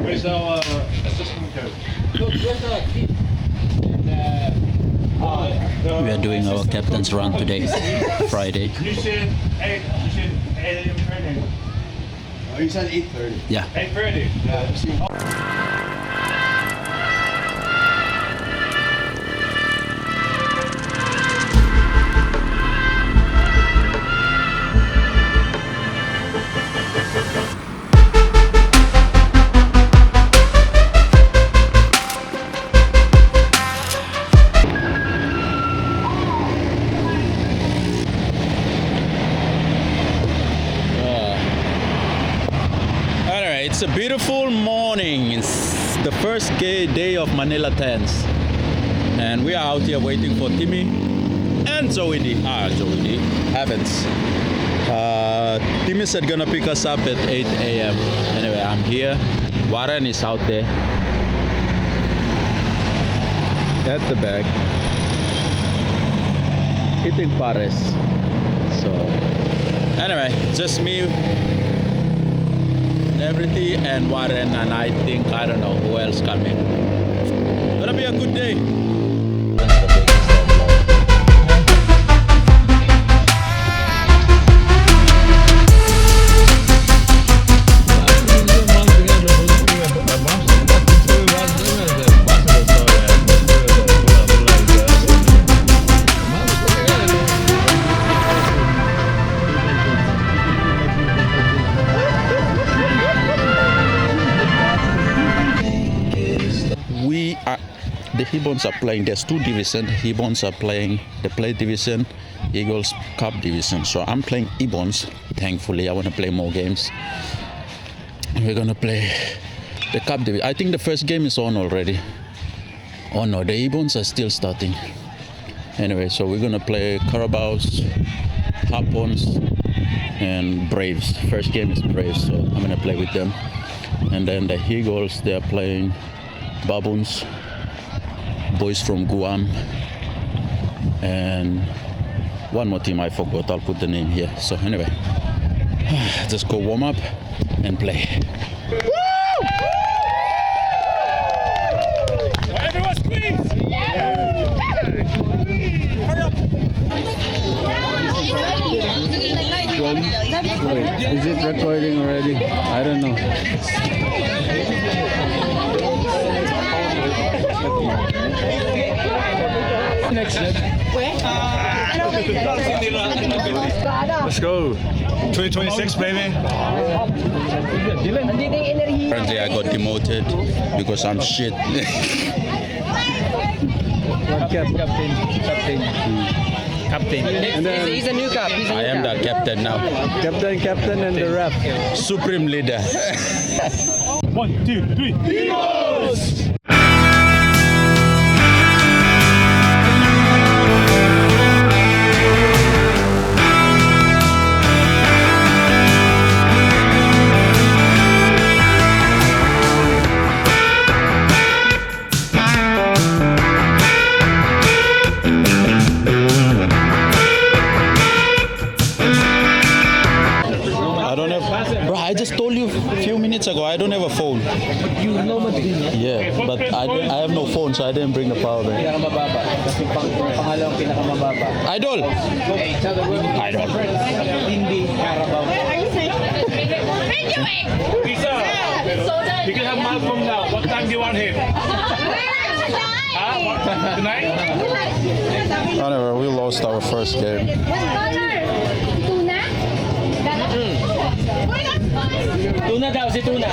Where's our assistant coach? We are doing our captain's run today, Friday. You said 8 a.m. training. Oh, you said 8:30. Yeah. 8:30. Yeah. It's a beautiful morning. It's the first day of Manila 10's, and we are out here waiting for Timmy and Zoe D. Evans. Timmy said gonna pick us up at 8 a.m. Anyway, I'm here. Warren is out there at the back eating pares. So anyway, just me, Everity and Warren, and I think, I don't know who else coming. Gonna be a good day. The Hibbons are playing. There's two divisions. Hibbons are playing the play division, Eagles Cup division. So I'm playing Hibbons. Thankfully, I want to play more games. We're gonna play the Cup division. I think the first game is on already. Oh no, the Hibbons are still starting. Anyway, so we're gonna play Carabaos, Harpons, and Braves. First game is Braves, so I'm gonna play with them. And then the Eagles, they're playing Baboons, boys from Guam, and one more team I forgot. I'll put the name here. So anyway, just go warm up and play. Everyone squeeze! Is it recording already? I don't know. Next. Let's go. 2026, baby. Apparently I got demoted because I'm shit. Captain. And then he's a new cap. I am the captain now. Captain, and the ref. Supreme leader. 1, 2, 3. Heroes! I just told you a few minutes ago I don't have a phone. You normally do, no? Yeah, but I have no phone, so I didn't bring the power bank. Pinakamababa. Kasi pangalawang pinakamababa. Idol! Idol. Hindi Carabao. Pizza! You can have Malcolm now. What time do you want him? Tonight? Anyway, we lost our first game. Tuna daw, si Tuna.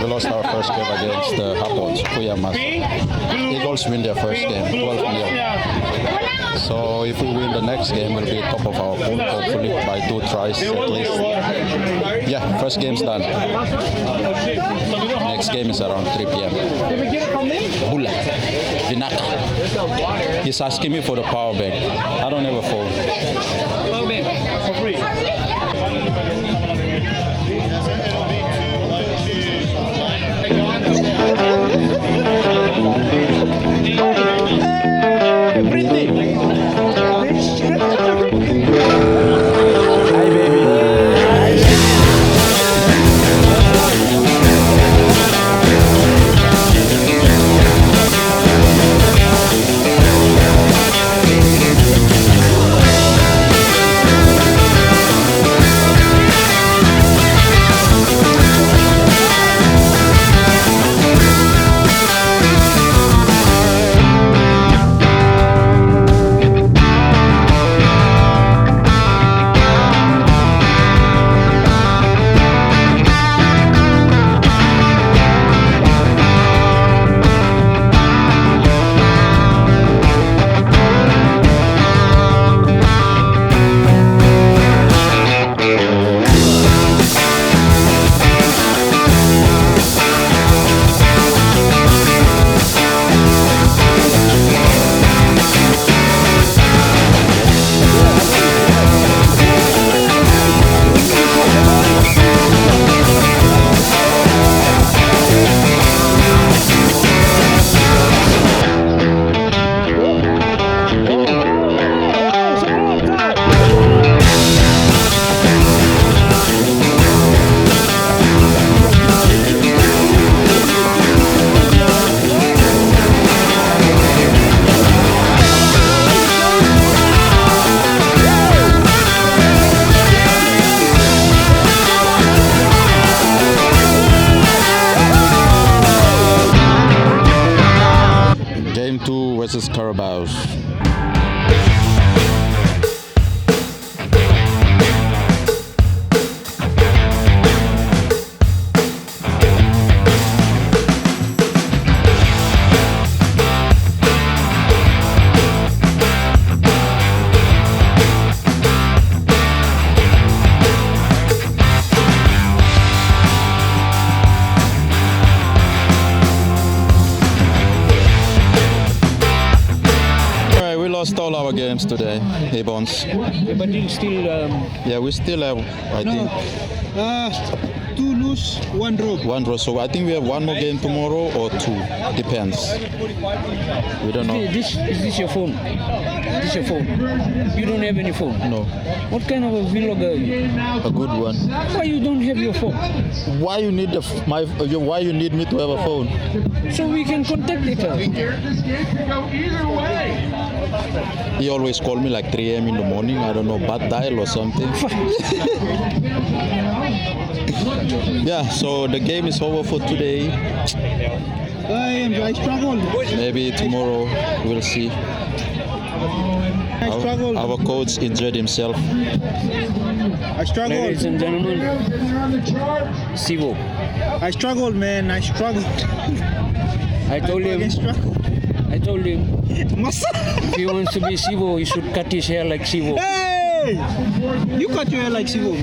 We lost our first game against the Harpons, Kuyamas. Eagles win their first game, 12-0. So if we win the next game, we'll be top of our pool, hopefully by 2 tries at least. Yeah, first game's done. Next game is around 3 p.m. Bula, Vinaka. He's asking me for the power bank. I don't have a phone. Power bank, for free. Hey, Britney! games today, Ebons. But you still Yeah, we still have, I think, 2 lose, 1 draw. one draw. So I think we have one more game tomorrow or 2. Depends. We don't know. is this your phone? Is this your phone? You don't have any phone? No, What kind of a vlogger are you? a good one. Why you don't have your phone? Why you need why you need me to have a phone? So we can contact each other. He always call me like 3 a.m. in the morning. I don't know, bad dial or something. Yeah, so the game is over for today. I struggled. Maybe tomorrow we'll see. I struggled. Our coach injured himself. I struggled. Ladies and gentlemen, Sivo. I struggled, man. I struggled. I told him, I Masa. if he wants to be Sivo, he should cut his hair like Sivo. Hey! You cut your hair like Sivo.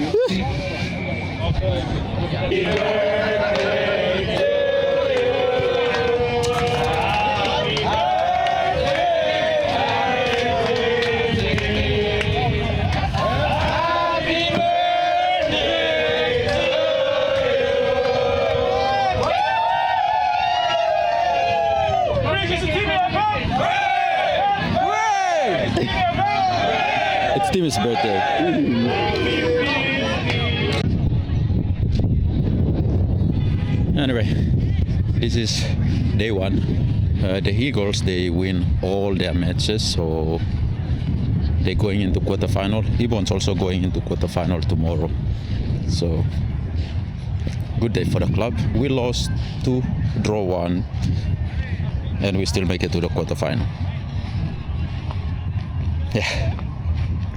It's Tim's birthday. Anyway, this is day 1. The Eagles, they win all their matches, so they're going into quarterfinal. Ebon's also going into quarterfinal tomorrow. So good day for the club. We lost 2, draw 1, and we still make it to the quarterfinal. Yeah.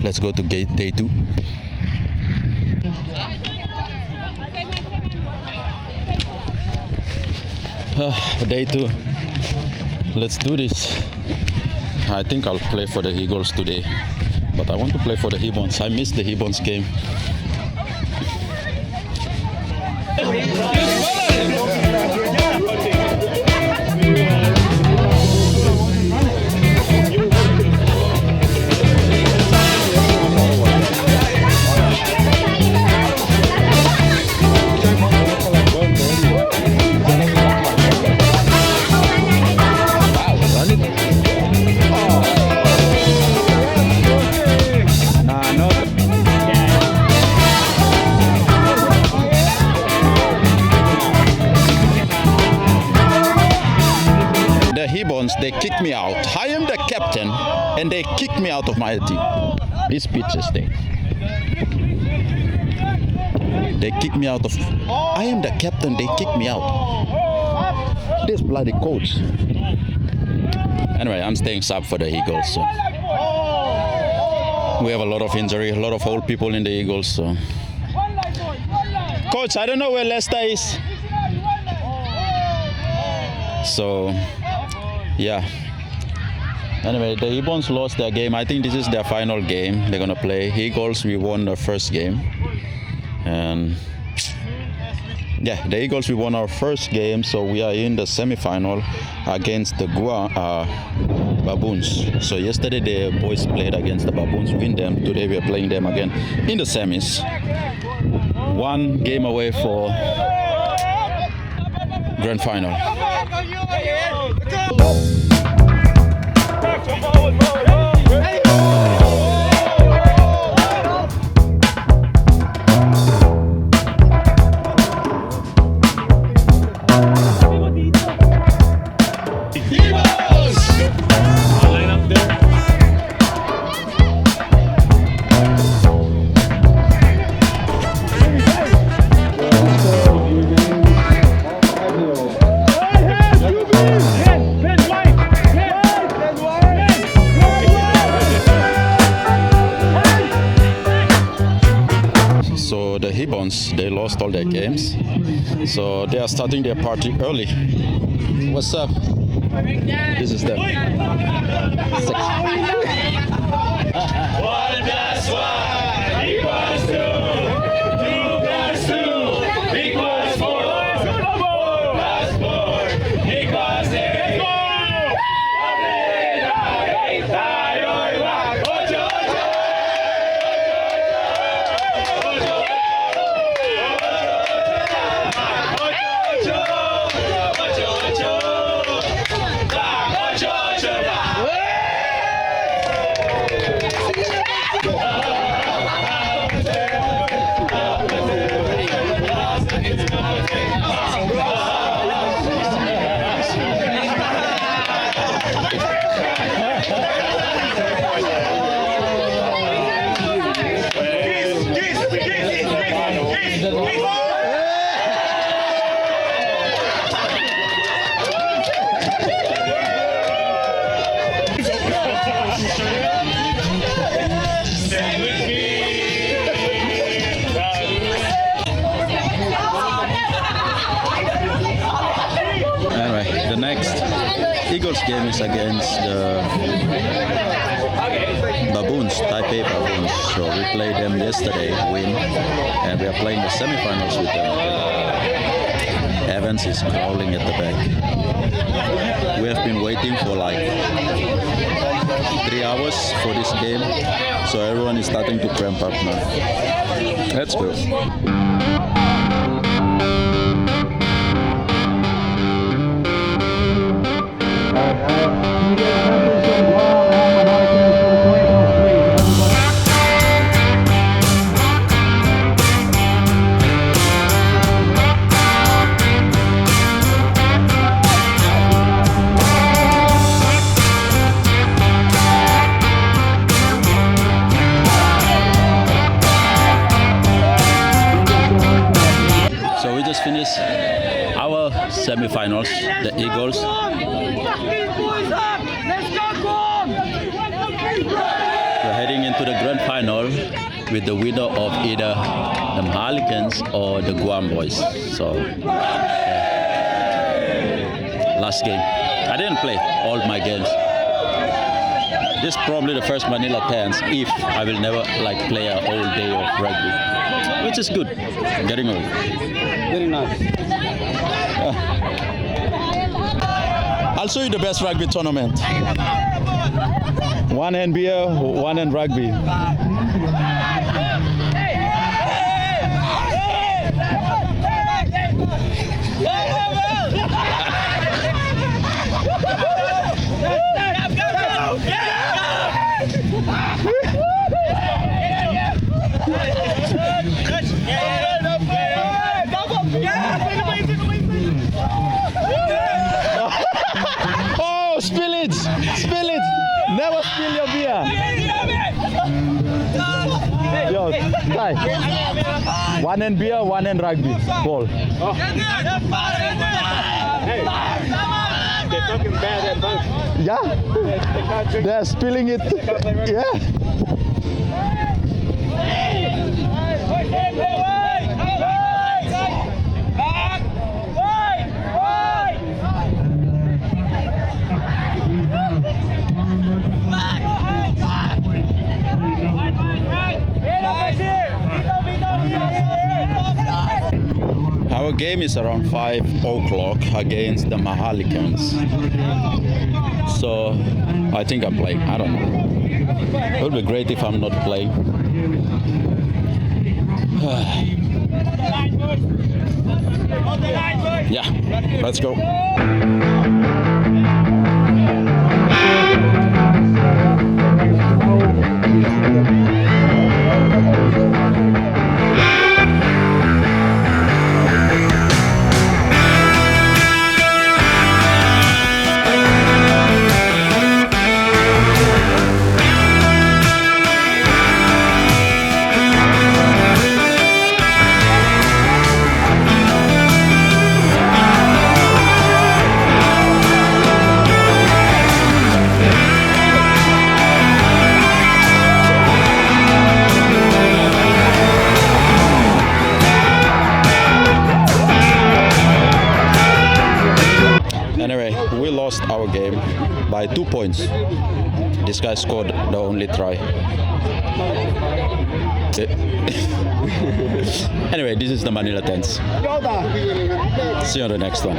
Let's go to day 2. Day 2. Let's do this. I think I'll play for the Eagles today, but I want to play for the Hebons. I missed the Hebons game. They kicked me out. I am the captain, and they kicked me out of my team. These bitches, they kicked me out of. I am the captain. They kicked me out. This bloody coach. Anyway, I'm staying sub for the Eagles. So. We have a lot of injury, a lot of old people in the Eagles. So. Coach, I don't know where Leicester is. So. Yeah. Anyway, the Ebons lost their game. I think this is their final game they're gonna play. Eagles, we won the first game, and yeah, the Eagles, we won our first game, so we are in the semi-final against the Baboons. So yesterday the boys played against the Baboons, win them. Today we are playing them again in the semis. 1 game away for grand final. They lost all their games, so they are starting their party early. What's up? This is them. 1 + 1 equals 2. 2 + 2 equals 4. 4 + 4 equals 8. Eagles game is against the Baboons, Taipei Baboons. So we played them yesterday, win, and we are playing the semifinals with them. Evans is crawling at the back. We have been waiting for like 3 hours for this game, so everyone is starting to cramp up now. Let's go. So we just finished our semi-finals, the Eagles. We're heading into the grand final with the winner of either the Mahalikans or the Guam boys. So last game. I didn't play all my games. This is probably the first Manila 10's if I will never like play a whole day of rugby, which is good. Getting old. Very nice. I'll show you the best rugby tournament. One hand beer, one hand rugby. Oh, spill it! Spill it! Never spill your beer! Yo, Ty. One hand beer, one hand rugby. Ball. They're talking bad at both. Yeah? They're spilling it. Yeah. Our game is around 5 o'clock against the Mahalikans. So I think I'm playing. I don't know. It would be great if I'm not playing. Yeah, let's go. Anyway, we lost our game by 2 points. This guy scored the only try. Anyway, this is the Manila 10's. See you on the next one.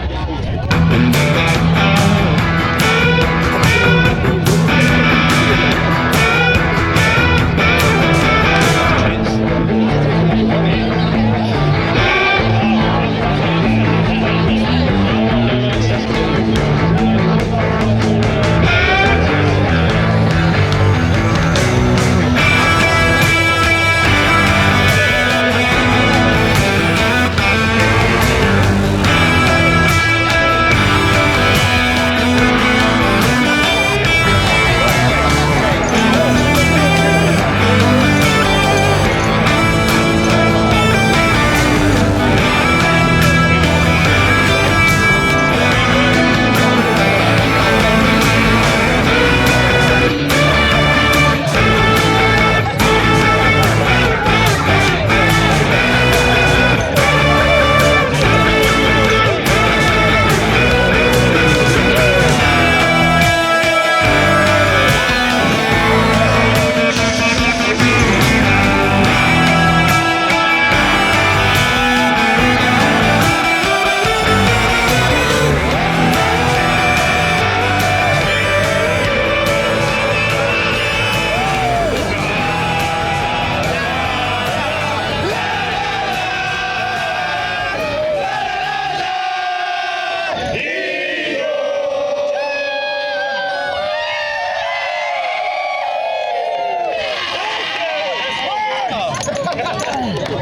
Hey!